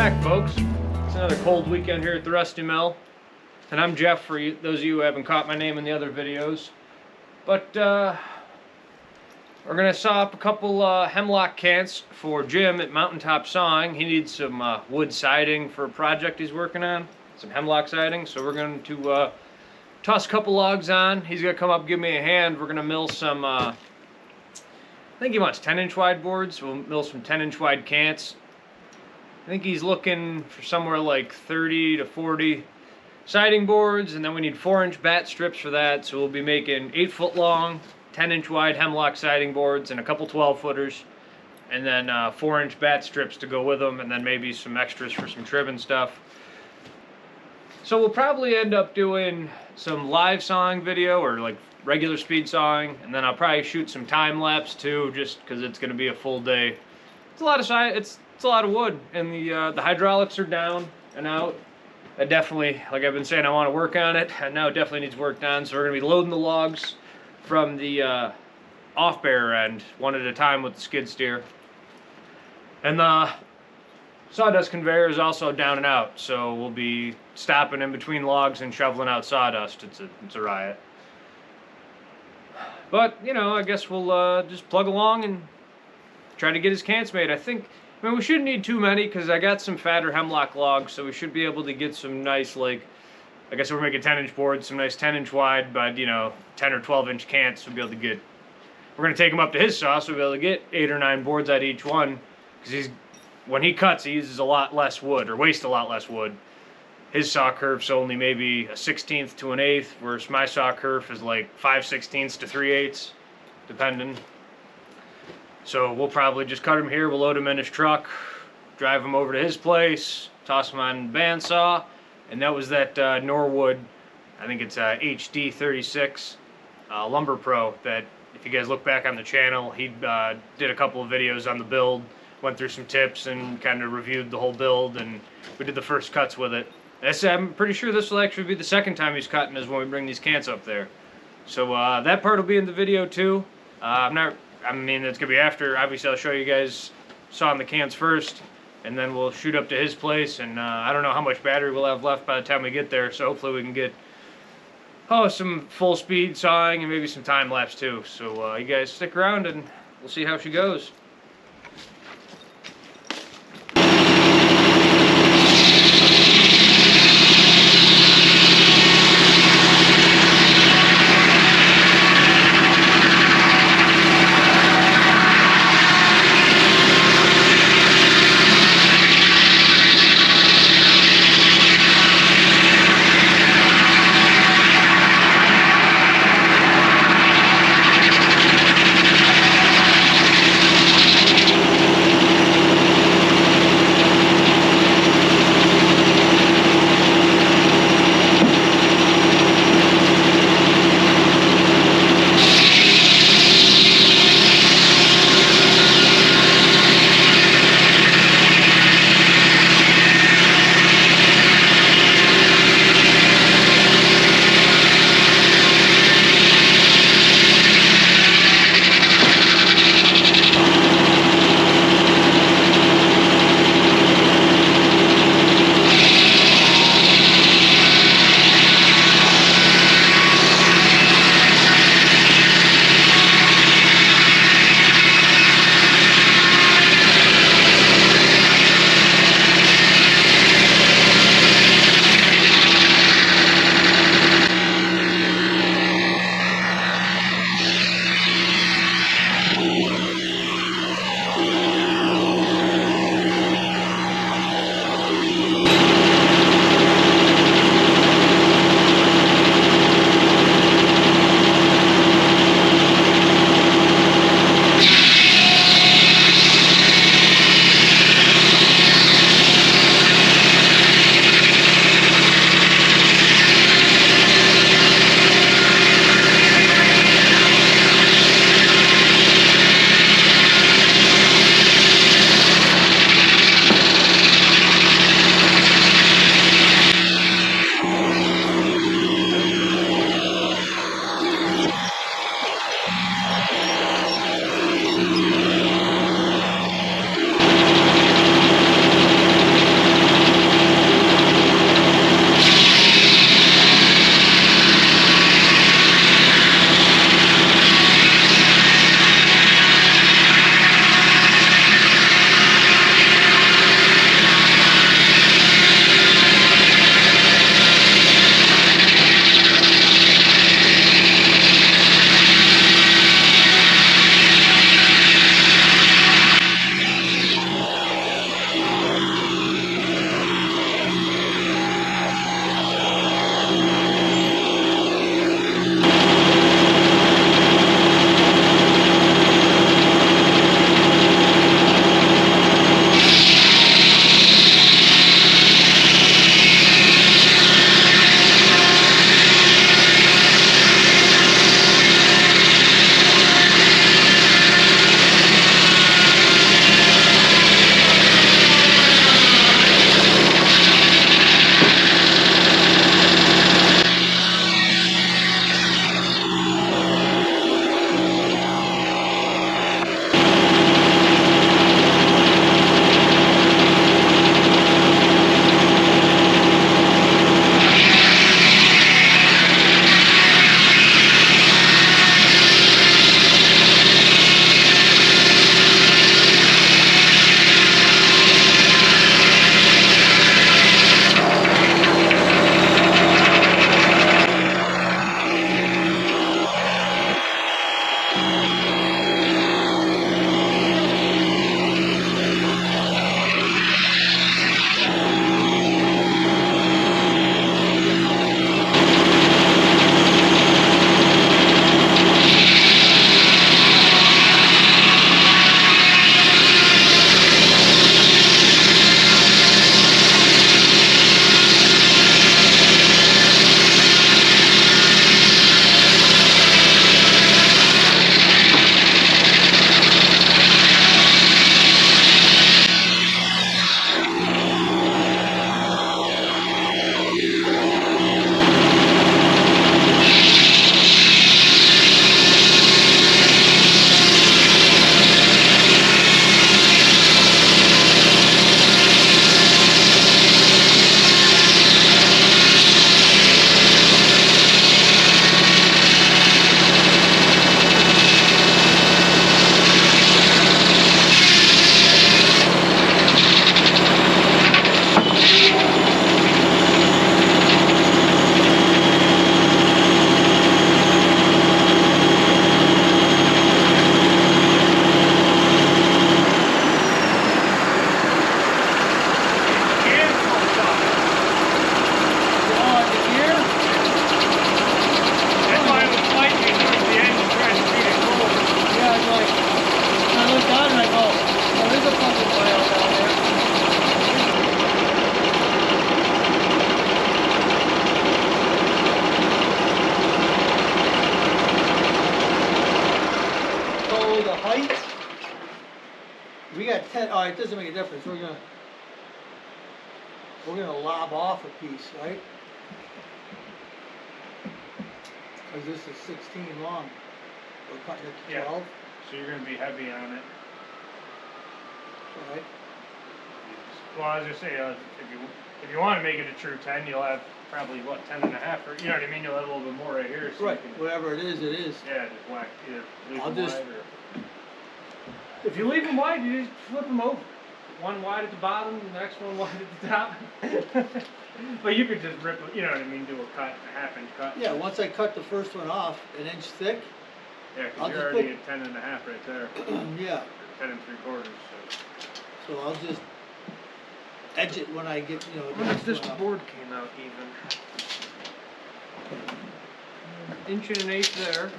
back, folks. It's another cold weekend here at the Rusty Mill. And I'm Jeff, for those of you who haven't caught my name in the other videos. But we're going to saw up a couple hemlock cants for Jim at Mountaintop Sawing. He needs some wood siding for a project he's working on. Some hemlock siding. So we're going to toss a couple logs on. He's going to come up and give me a hand. We're going to mill some, I think he wants 10-inch wide boards. We'll mill some 10-inch wide cants. I think he's looking for somewhere like 30 to 40 siding boards, and then we need 4-inch bat strips for that. So we'll be making 8-foot long, 10-inch wide hemlock siding boards and a couple 12-footers, and then 4-inch bat strips to go with them, and then maybe some extras for some trim and stuff. So we'll probably end up doing some live sawing video or like regular speed sawing, and then I'll probably shoot some time lapse too, just because it's going to be a full day. It's a lot of it's a lot of wood, and the hydraulics are down and out. I definitely, like I've been saying, I want to work on it, and now it definitely needs work done. So we're going to be loading the logs from the off-bearer end, one at a time with the skid steer. And the sawdust conveyor is also down and out, so we'll be stopping in between logs and shoveling out sawdust. It's a riot. But, you know, I guess we'll just plug along and try to get his cants made. I mean, we shouldn't need too many because I got some fatter hemlock logs, so we should be able to get some nice, like I guess we're making 10-inch boards, some nice 10-inch wide, but, you know, 10 or 12-inch cants we'll be able to get. We're going to take them up to his saw, so we'll be able to get 8 or 9 boards out of each one, because when he cuts, he uses a lot less wood, or wastes a lot less wood. His saw kerf's only maybe a 1/16 to an 1/8, whereas my saw kerf is like 5/16 to 3/8, depending. So we'll probably just cut him here, we'll load him in his truck, drive him over to his place, toss him on bandsaw, and that was that Norwood, I think it's HD36 Lumber Pro, that if you guys look back on the channel, he did a couple of videos on the build, went through some tips and kind of reviewed the whole build, and we did the first cuts with it. I'm pretty sure this will actually be the second time he's cutting is when we bring these cants up there. So that part will be in the video too. I mean, it's going to be after, obviously I'll show you guys sawing the cans first, and then we'll shoot up to his place, and I don't know how much battery we'll have left by the time we get there, so hopefully we can get some full speed sawing and maybe some time lapse too. So you guys stick around and we'll see how she goes. We got 10. Oh, it doesn't make a difference. We're gonna lob off a piece, right? Because this is 16 long. We're cutting it to 12. So you're going to be heavy on it. Right. Well, as I say, if you want to make it a true 10, you'll have probably, what, 10 and a half, or, you know what I mean? You'll have a little bit more right here. So Right. You can, Whatever it is, it is. yeah, just whack, either leave I'll them just- wide or... If you leave them wide, you just flip them over. One wide at the bottom, the next one wide at the top. But you could just rip, you know what I mean, do a cut, a half-inch cut. Yeah, once I cut the first one off, 1 inch thick. Yeah, I'll because you're just already at 10 and a half right there. Yeah. 10 and 3/4, so... So I'll just edge it when I get, you know. I wonder if this board came out even. 1.125" there.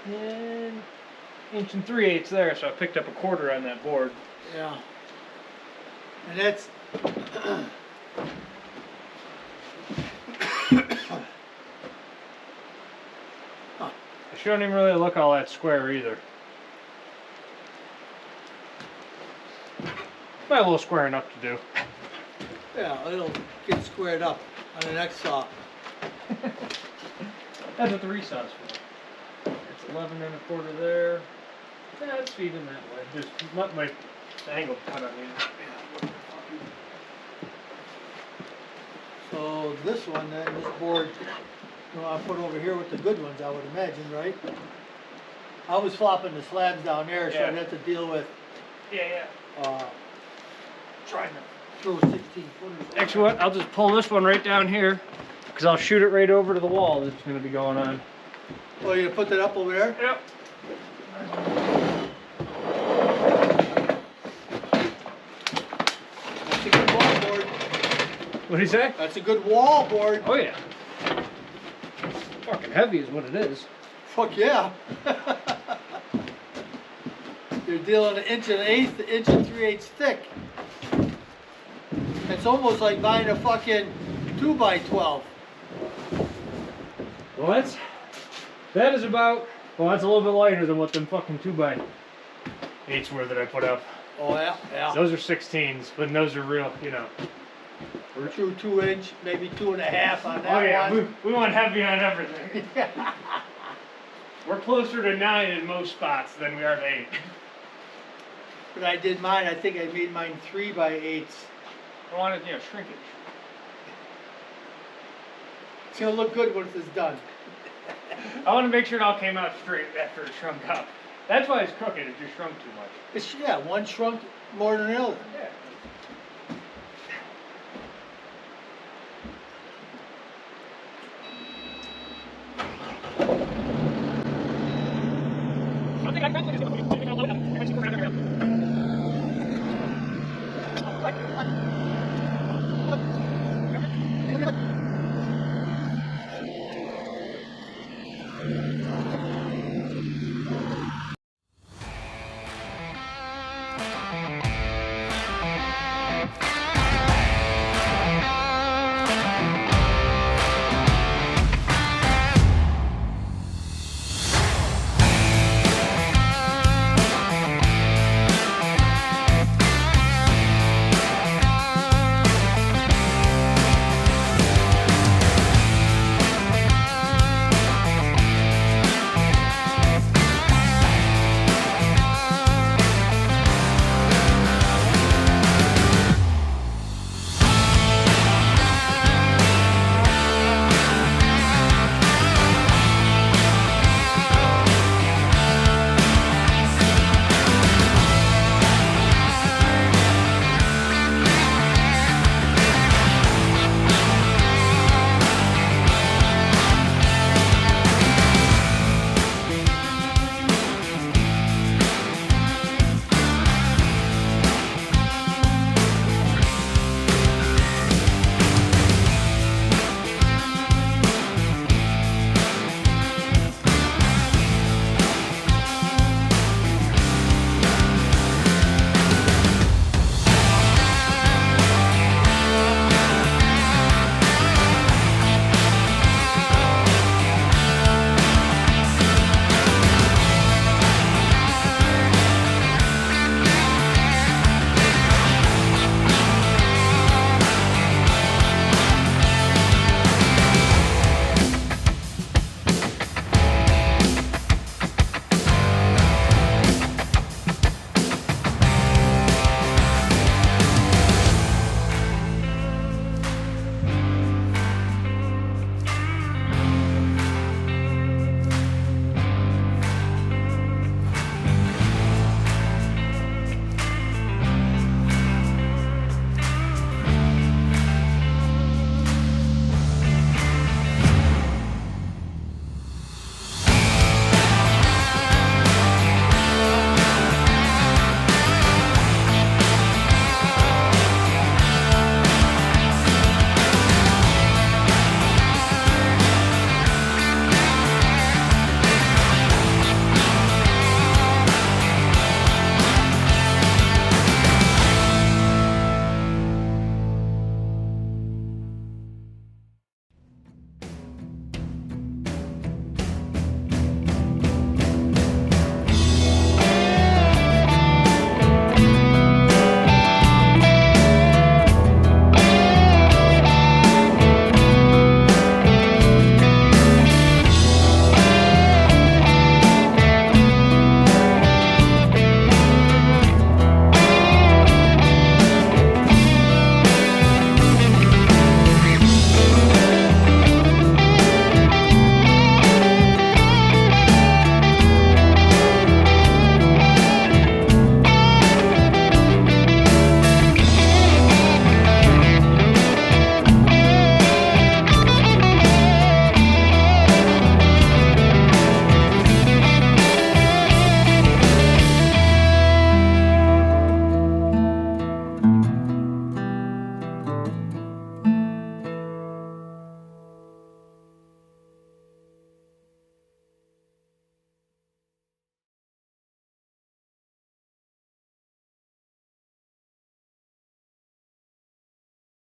And 1.375" there, so I picked up a quarter on that board. Yeah. And that's. It shouldn't even really look all that square either. Got a little squaring up to do. Yeah, it'll get squared up on the next saw. That's what the resaws for. It's 11 1/4 there. Yeah, it's feeding that way. Just let my angle cut on here. So this one then, this board, you know, I'll put over here with the good ones, I would imagine, right? I was flopping the slabs down there, so Yeah. I'd have to deal with, Yeah. trying to throw 16 footers. Actually, what? I'll just pull this one right down here, because I'll shoot it right over to the wall that's going to be going on. Oh, you gonna put that up over there? Yep. That's a good wall board. What did he say? That's a good wall board. Oh yeah. Fucking heavy is what it is. Fuck yeah. You're dealing 1 1/8 to 1 3/8 thick. It's almost like buying a fucking 2x12. Well, that is about. Well, that's a little bit lighter than what them fucking 2x8s were that I put up. Oh yeah, yeah. Those are 16s, but those are real, you know. True 2 inch, maybe 2.5 on that Oh yeah, one. we went heavy on everything. We're closer to 9 in most spots than we are to 8. But I did mine, I think I made mine 3x8s. I wanted, you know, shrinkage. It's gonna look good once it's done. I want to make sure it all came out straight after it shrunk up. That's why it's crooked, it just shrunk too much. It's, yeah, one shrunk more than the other. Yeah. I think I got